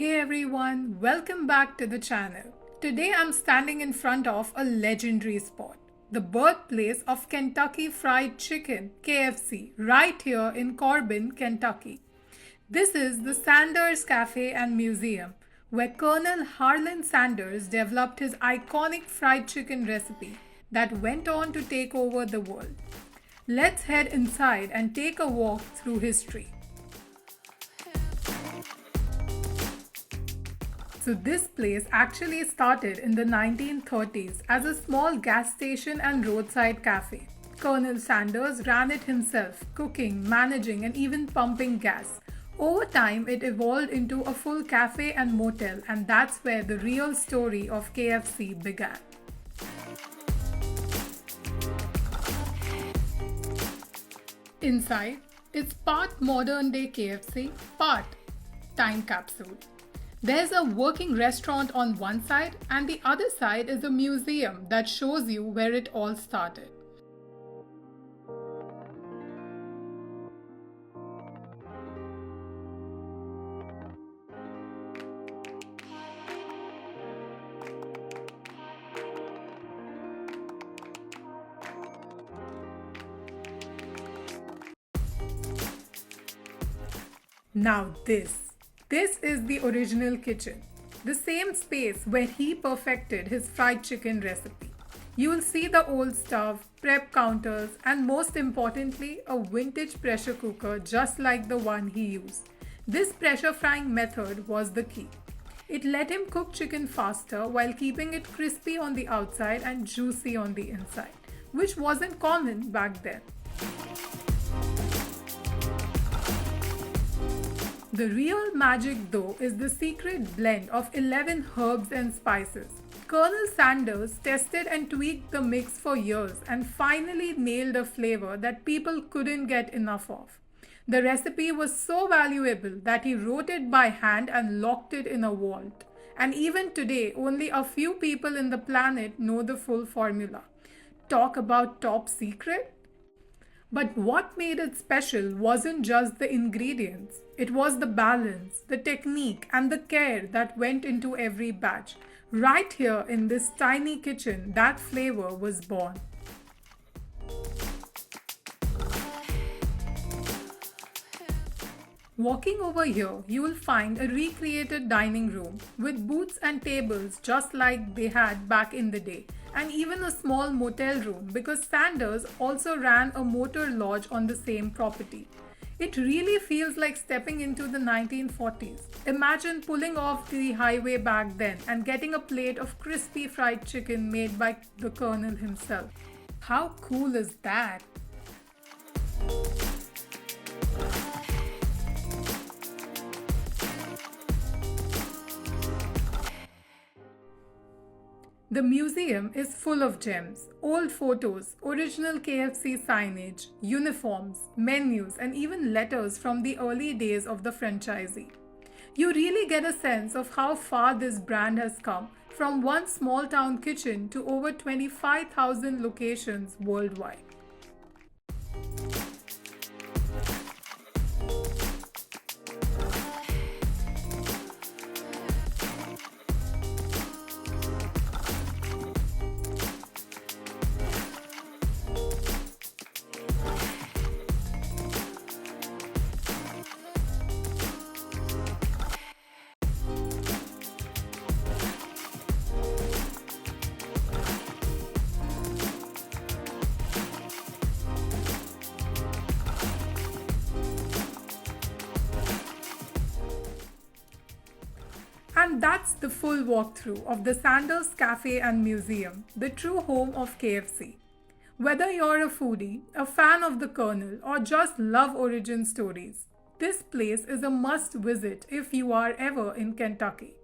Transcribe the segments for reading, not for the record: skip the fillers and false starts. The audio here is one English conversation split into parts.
Hey everyone, welcome back to the channel. Today I'm standing in front of a legendary spot, the birthplace of Kentucky Fried Chicken, KFC, right here in Corbin, Kentucky. This is the Sanders Cafe and Museum, where Colonel Harlan Sanders developed his iconic fried chicken recipe that went on to take over the world. Let's head inside and take a walk through history. So this place actually started in the 1930s as a small gas station and roadside cafe. Colonel Sanders ran it himself, cooking, managing, and even pumping gas. Over time, it evolved into a full cafe and motel, and that's where the real story of KFC began. Inside, it's part modern day KFC, part time capsule. There's a working restaurant on one side, and the other side is a museum that shows you where it all started. Now this is the original kitchen, the same space where he perfected his fried chicken recipe. You will see the old stove, prep counters, and most importantly, a vintage pressure cooker just like the one he used. This pressure frying method was the key. It let him cook chicken faster while keeping it crispy on the outside and juicy on the inside, which wasn't common back then. The real magic though is the secret blend of 11 herbs and spices. Colonel Sanders tested and tweaked the mix for years and finally nailed a flavor that people couldn't get enough of. The recipe was so valuable that he wrote it by hand and locked it in a vault. And even today, only a few people in the planet know the full formula. Talk about top secret? But what made it special wasn't just the ingredients. It was the balance, the technique, and the care that went into every batch. Right here in this tiny kitchen, that flavor was born. Walking over here, you will find a recreated dining room with booths and tables just like they had back in the day, and even a small motel room because Sanders also ran a motor lodge on the same property. It really feels like stepping into the 1940s. Imagine pulling off the highway back then and getting a plate of crispy fried chicken made by the Colonel himself. How cool is that? The museum is full of gems, old photos, original KFC signage, uniforms, menus, and even letters from the early days of the franchisee. You really get a sense of how far this brand has come from one small town kitchen to over 25,000 locations worldwide. And that's the full walkthrough of the Sanders Cafe and Museum, the true home of KFC. Whether you're a foodie, a fan of the Colonel, or just love origin stories, this place is a must visit if you are ever in Kentucky.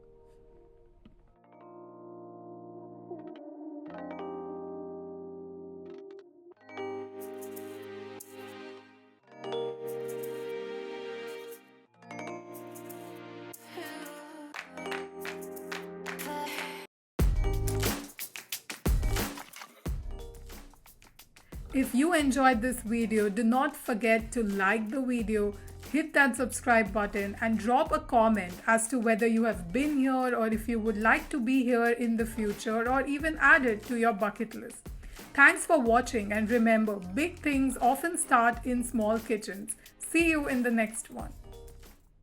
If you enjoyed this video, do not forget to like the video, hit that subscribe button and drop a comment as to whether you have been here or if you would like to be here in the future or even add it to your bucket list. Thanks for watching, and remember, big things often start in small kitchens. See you in the next one.